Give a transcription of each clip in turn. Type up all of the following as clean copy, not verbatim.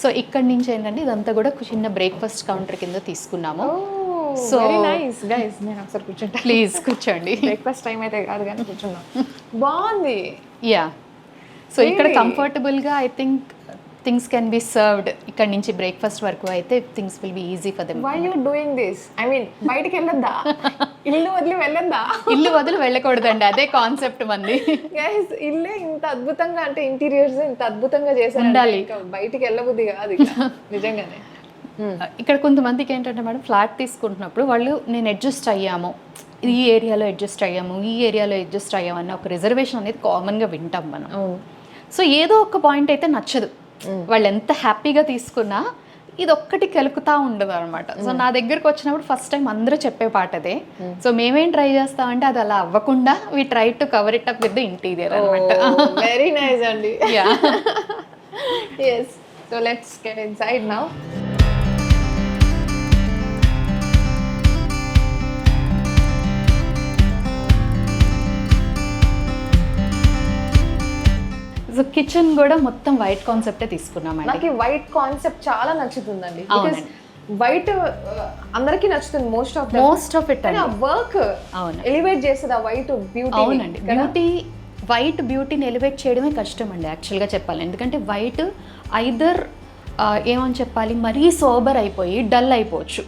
So ఇక్కడ నుంచి ఏంటంటే ఇదంతా కూడా చిన్న బ్రేక్ఫాస్ట్ కౌంటర్ కింద తీసుకున్నాము. సో వెరీ నైస్ గైస్, నేను ఒకసారి కూర్చుంటా. ప్లీజ్ కూర్చోండి. బ్రేక్ఫాస్ట్ టైం అయితే కాదు కానీ కూర్చున్నాం. బాగుంది. యా, సో ఇక్కడ కంఫర్టబుల్గా I think things can be served. ఇక్కడ నుంచి బ్రేక్ఫాస్ట్ వరకు అయితే things will be easy for them. Why you doing this? I mean బయటికి వెళ్ళొద్దా? ఇల్లు వదిలి వెళ్ళొద్దా? ఇల్లు వదిలి వెళ్ళకూడదండి, అదే కాన్సెప్ట్ మంది. గైస్ ఇల్లే ఇంత అద్భుతంగా, అంటే ఇంటీరియర్స్ ఇంత అద్భుతంగా చేశారు, ఉండాలి. బయటికి వెళ్ళబుద్ధి కాదు నిజంగానే. ఇక్కడ కొంతమందికి ఏంటంటే మేడం, ఫ్లాట్ తీసుకుంటున్నప్పుడు వాళ్ళు నేను అడ్జస్ట్ అయ్యాము, ఈ ఏరియాలో అడ్జస్ట్ అయ్యాము, ఈ ఏరియాలో అడ్జస్ట్ అయ్యాము అన్న ఒక రిజర్వేషన్ అనేది కామన్గా వింటాం మనం. సో ఏదో ఒక పాయింట్ అయితే నచ్చదు, వాళ్ళు ఎంత హ్యాపీగా తీసుకున్నా ఇది ఒక్కటి కెలుకుతా ఉండదు అనమాట. సో నా దగ్గరకు వచ్చినప్పుడు ఫస్ట్ టైం అందరూ చెప్పే పాట అదే. సో మేమేం ట్రై చేస్తామంటే అది అలా అవ్వకుండా we try to cover it up with the interior అనమాట. వెరీ నైస్ అండి. Yeah, yes, so let's get inside now. So kitchen కూడా మొత్తం వైట్ కాన్సెప్టే తీసుకున్నామండి. నాకు ఈ వైట్ కాన్సెప్ట్ చాలా నచ్చుతుందండి. బికాజ్ వైట్ అందరికీ నచ్చుతుంది మోస్ట్ ఆఫ్ ఇట్. ఆ వర్క్ అవును ఎలివేట్ చేస్తుంది ఆ వైట్ బ్యూటీ. అవునండి, వైట్ బ్యూటీని ఎలివేట్ చేయడమే కష్టం అండి యాక్చువల్గా చెప్పాలి. ఎందుకంటే వైట్ ఐదర్ ఏమని చెప్పాలి, మరీ సోబర్ అయిపోయి డల్ అయిపోవచ్చు.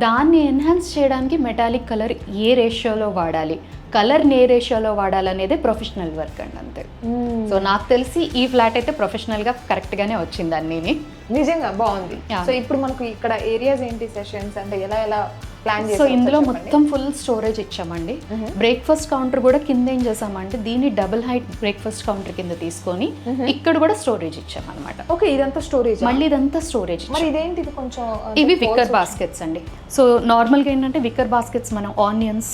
దాన్ని ఎన్హాన్స్ చేయడానికి మెటాలిక్ కలర్ ఏ రేషియోలో వాడాలి, కలర్ ఏ రేషియోలో వాడాలనేదే ప్రొఫెషనల్ వర్క్ అండి, అంతే. సో నాకు తెలిసి ఈ ఫ్లాట్ అయితే ప్రొఫెషనల్గా కరెక్ట్గానే వచ్చింది అన్నీ. నిజంగా బాగుంది. సో ఇప్పుడు మనకు ఇక్కడ ఏరియాస్ ఏంటి, సెషన్స్ అంటే ఎలా ప్లాన్ చేసి? సో ఇందులో మొత్తం ఫుల్ స్టోరేజ్ ఇచ్చామండి. బ్రేక్ఫాస్ట్ కౌంటర్ కూడా కింద ఏం చేసామంటే దీన్ని డబుల్ హైట్ బ్రేక్ఫాస్ట్ కౌంటర్ కింద తీసుకొని ఇక్కడ కూడా స్టోరేజ్ ఇచ్చామన్నమాట. ఓకే, ఇదంతా స్టోరేజ్. మళ్ళీ ఇదంతా స్టోరేజ్. మరి ఇదేంటి, ఇది కొంచెం ఇవి విక్కర్ బాస్కెట్స్ అండి. సో నార్మల్గా ఏంటంటే విక్కర్ బాస్కెట్స్ మనం ఆనియన్స్,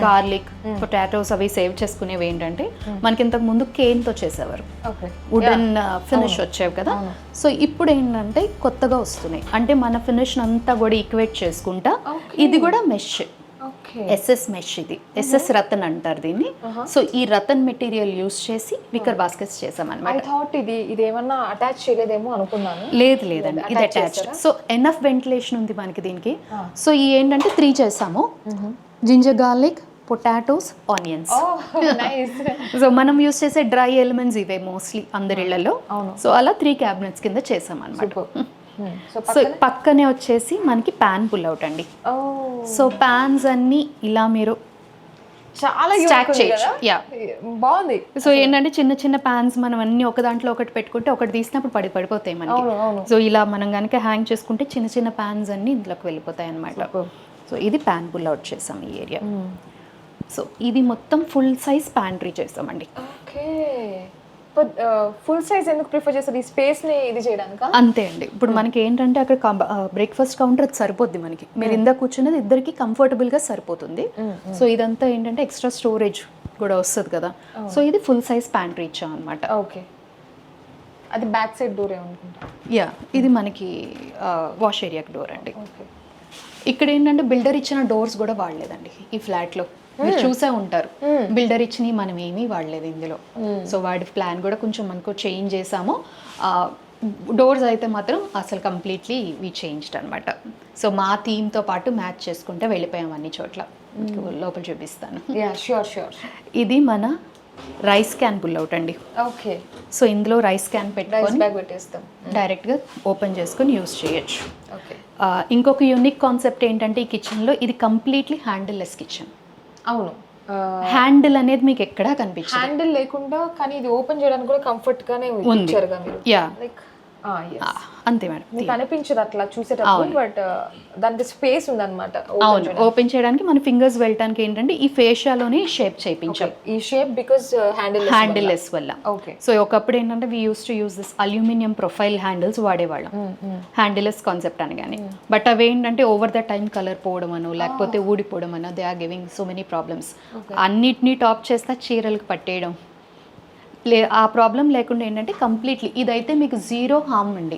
గార్లిక్, పొటాటోస్ అవి సేవ్ చేసుకునేవి ఏంటంటే మనకి ఇంతకు ముందు కేన్తో చేసేవారు, వుడెన్ ఫినిష్ వచ్చేవి కదా. సో ఇప్పుడు ఏంటంటే కొత్తగా వస్తున్నాయి, అంటే మన ఫినిష్ అంతా కూడా ఈక్వేట్ చేసుకుంటా. ఇది కూడా మెష్, ఎస్ఎస్ మెష్, ఇది ఎస్ఎస్ రతన్ అంటారు దీన్ని. సో ఈ రతన్ మెటీరియల్ యూస్ చేసి విక్కర్ బాస్కెట్స్ చేసాం అనమాట. ఐ థాట్ ఇది ఏమన్నా అటాచ్ చేయలేదేమో అనుకున్నాను. లేదండి, ఇది అటాచ్డ్. సో ఎనఫ్ వెంటిలేషన్ ఉంది మనకి దీనికి. సో ఈ ఏంటంటే 3 చేసాము, ginger garlic, potatoes, onions. So మనం యూస్ చేసే డ్రై ఎలిమెంట్స్ ఇవే మోస్ట్లీ అందరిళ్లలో. సో అలా 3 క్యాబినెట్స్ కింద చేసాం అనమాట. సో పక్కనే వచ్చేసి మనకి ప్యాన్ పుల్ అవుట్ అండి. సో ప్యాన్స్ అన్ని ఇలా మీరు చాలా స్టాక్ చేయొచ్చు. యా, బాగుంది. సో ఏంటంటే చిన్న చిన్న ప్యాన్స్ మనం అన్ని ఒక దాంట్లో ఒకటి పెట్టుకుంటే ఒకటి తీసినప్పుడు పడిపోతాయి మనకి. సో ఇలా మనం కనుక హ్యాంగ్ చేసుకుంటే చిన్న చిన్న ప్యాన్స్ అన్ని ఇందులోకి వెళ్ళిపోతాయి అనమాట. సో ఇది ప్యాన్ పుల్ అవుట్ చేసాం ఈ ఏరియా. సో ఇది మొత్తం ఫుల్ సైజ్ ప్యాంట్రీ చేసామండి. ఓకే, ఫుల్ సైజ్ ఎందుకు ప్రిఫర్ చేస్తారు, ఈ స్పేస్ ని ఇది చేయడానికి? అంతే అండి. ఇప్పుడు మనకి ఏంటంటే అక్కడ బ్రేక్ఫాస్ట్ కౌంటర్ అది సరిపోద్ది మనకి. మీరు ఇందా కూర్చున్నది ఇద్దరికి కంఫర్టబుల్ గా సరిపోతుంది. సో ఇదంతా ఏంటంటే ఎక్స్ట్రా స్టోరేజ్ కూడా వస్తుంది కదా. సో ఇది ఫుల్ సైజ్ ప్యాంట్రీ ఇచ్చాం అనమాట. ఓకే, అది బ్యాక్ సైడ్ డోర్ ఏమనుకుంటా. యా, ఇది మనకి వాష్ ఏరియాకి డోర్ అండి. ఇక్కడ ఏంటంటే బిల్డర్ ఇచ్చిన డోర్స్ కూడా వాడలేదండి ఈ ఫ్లాట్ లో. మీరు చూసే ఉంటారు, బిల్డర్ ఇచ్చినవి మనం ఏమీ వాడలేదు ఇందులో. సో వాడి ప్లాన్ కూడా కొంచెం మనకు చేంజ్ చేసాము. డోర్స్ అయితే మాత్రం అసలు కంప్లీట్లీ వి చేంజ్డ్ అనమాట. సో మా థీమ్తో పాటు మ్యాచ్ చేసుకుంటే వెళ్ళిపోయాం అన్ని చోట్ల. లోపల చూపిస్తాను. షూర్. ఇది మన రైస్ క్యాన్ పుల్ అవుట్ అండి. ఓకే, సో ఇందులో రైస్ క్యాన్ పెట్టుకొని పెట్టేస్తాం, డైరెక్ట్గా ఓపెన్ చేసుకొని యూస్ చేయొచ్చు. ఓకే, ఇంకొక యూనిక్ కాన్సెప్ట్ ఏంటంటే ఈ కిచెన్లో ఇది కంప్లీట్లీ హ్యాండిల్లెస్ కిచెన్. అవును, హ్యాండిల్ అనేది మీకు ఎక్కడా కనిపించదు. హ్యాండిల్ లేకుండా, కానీ ఇది ఓపెన్ చేయడానికి కూడా కంఫర్ట్ గానే ఉంది. యా, లైక్ అంతే మేడం, మీకు అనిపించదు అట్లా చూసేటప్పుడు, బట్ దానికి స్పేస్ ఉందన్నమాట. అవును, ఓపెన్ చేయడానికి మన ఫింగర్స్ వెళ్ళడానికి ఏంటంటే ఈ ఫేషియాలోనే షేప్ చేయించాం. ఈ షేప్ బికాజ్ హ్యాండిల్లెస్ వల్ల. ఓకే, సో ఒకప్పుడు ఏంటంటే we use to use this aluminium profile handles వాడేవాళ్ళం హ్యాండిల్లెస్ కాన్సెప్ట్ అనగానే. బట్ అవి ఏంటంటే ఓవర్ ద టైం కలర్ పోవడం అనో లేకపోతే ఊడిపోవడం అనో they are giving so many problems. అన్నిటినీ టాప్ చేస్తే చీరలకు పట్టేయడం ఆ ప్రాబ్లం లేకుండా ఏంటంటే కంప్లీట్లీ ఇదైతే మీకు జీరో హార్మ్ అండి.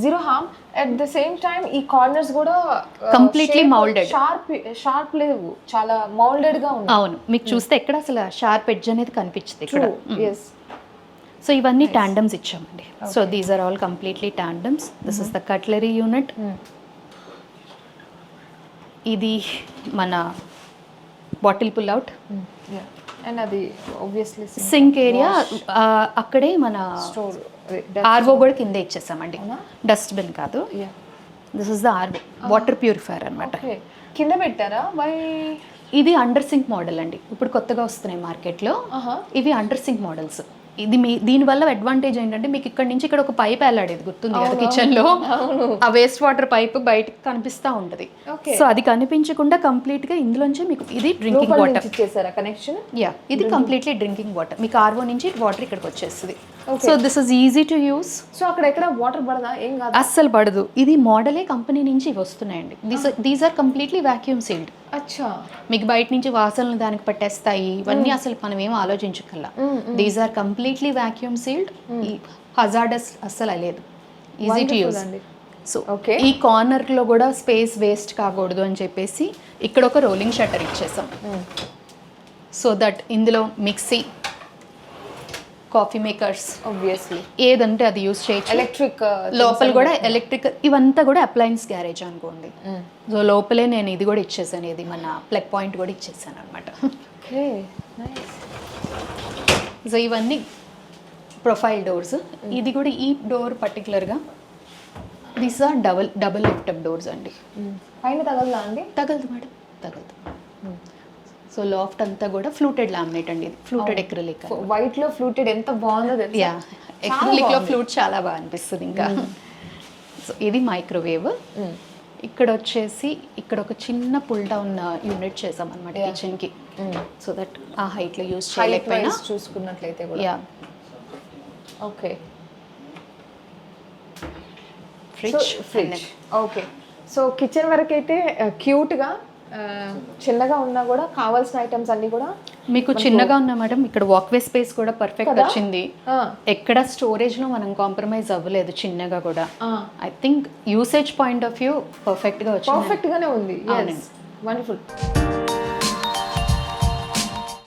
Zero harm. At the same time ఈ కార్నర్స్ కూడా కంప్లీట్లీ మౌల్డెడ్, షార్ప్ లేవు, చాలా మౌల్డెడ్ గా ఉంది. అవును, మీకు చూస్తే ఎక్కడ అసలు షార్ప్ ఎడ్జ్ అనేది కనిపించదు ఇక్కడ. సో ఇవన్నీ టాండమ్స్ ఇచ్చామండి. So these are all completely tandems. This is the cutlery unit. ఇది మన బాటిల్ పుల్ అవుట్. అండ్ అది ఆబ్వియస్లీ సింక్ ఏరియా. అక్కడే మన స్టోర్ ఆర్వో కూడా కింద ఇచ్చేసామండి, డస్ట్బిన్ కాదు. This is the RO, water purifier అనమాట. ఓకే, కింద పెట్టారా? వై? ఇది అండర్ సింక్ మోడల్ అండి, ఇప్పుడు కొత్తగా వస్తున్నాయి మార్కెట్లో. ఇవి అండర్ సింక్ మోడల్స్. ఇది దీనివల్ల అడ్వాంటేజ్ ఏంటంటే మీకు ఇక్కడ నుంచి ఇక్కడ ఒక పైప్ వెళ్ళాడేది గుర్తుంది కదా కిచెన్లో, ఆ వేస్ట్ వాటర్ పైప్ బయటకు కనిపిస్తూ ఉంటుంది. సో అది కనిపించకుండా కంప్లీట్గా ఇందులోంచి మీకు ఇది డ్రింకింగ్ వాటర్ ఇచ్చేసారా కనెక్షన్? యా, ఇది కంప్లీట్లీ డ్రింకింగ్ వాటర్. మీకు ఆర్వో నుంచి వాటర్ ఇక్కడికి వచ్చేస్తుంది. So this is easy to use. So అక్కడ ఎక్కడ వాటర్ పడదా? ఏం కాదు, అస్సలు పడదు. ఇది మోడలే కంపెనీ నుంచి ఇవి వస్తున్నాయండి. These are completely vacuum sealed. అచ్చా, మీకు బయట నుంచి వాసనలు దానికి పట్టేస్తాయి ఇవన్నీ అసలు మనం ఏం ఆలోచించకల్లా. These are completely vacuum sealed. Hazardous అస్సలు లేదు, ఈజీ టు యూస్. సో ఈ కార్నర్లో కూడా స్పేస్ వేస్ట్ కాకూడదు అని చెప్పేసి ఇక్కడ ఒక రోలింగ్ షట్టర్ ఇచ్చేసాం. సో దట్ ఇందులో మిక్సీ, కాఫీ మేకర్స్, ఆబ్వియస్లీ ఏదంటే అది యూస్ చేయొచ్చు. ఎలక్ట్రిక్ లోపల కూడా ఎలక్ట్రిక్, ఇవంతా కూడా అప్లయన్స్ గ్యారేజ్ అనుకోండి. సో లోపలే నేను ఇది కూడా ఇచ్చేసాను, ఇది మన ప్లగ్ పాయింట్ కూడా ఇచ్చేసాను అనమాట. Okay, nice. సో ఇవన్నీ ప్రొఫైల్ డోర్స్. ఇది కూడా ఈ డోర్ పర్టికులర్గా these are double lift up doors అండి. పైన తగలదా అండి? తగలదు మేడం, తగలదు. సో లాఫ్ట్ అంతా కూడా ఫ్లూటెడ్ లామినేట్ అండి, ఇది ఫ్లూటెడ్ ఎక్రిలిక్. వైట్ లో ఫ్లూటెడ్ ఎంత బాగుందో తెలుసా? యా, ఎక్రిలిక్ లో ఫ్లూట్ చాలా బాగా అనిపిస్తుంది ఇంకా. సో ఇది మైక్రోవేవ్. ఇక్కడ వచ్చేసి ఇక్కడ ఒక చిన్న పుల్ డౌన్ యూనిట్ చేసాం అనమాట కిచెన్ కి. సో దట్ ఆ హైట్ లో యూస్ చేయలేకపోయినా చూసుకున్నట్లయితే కూడా. Yeah, okay. Fridge. Okay, so kitchen వరకు అయితే క్యూట్ గా చిన్నగా ఉన్నా కూడా కావాల్సిన ఐటమ్స్ అన్ని కూడా మీకు చిన్నగా ఉన్నా మేడం. ఇక్కడ వాక్వే స్పేస్ కూడా పర్ఫెక్ట్ వచ్చింది. ఎక్కడ స్టోరేజ్ లో మనం కాంప్రమైజ్ అవ్వలేదు చిన్నగా కూడా. I think usage point of view perfect గా వచ్చింది. పర్ఫెక్ట్ గానే ఉంది. వండర్ఫుల్.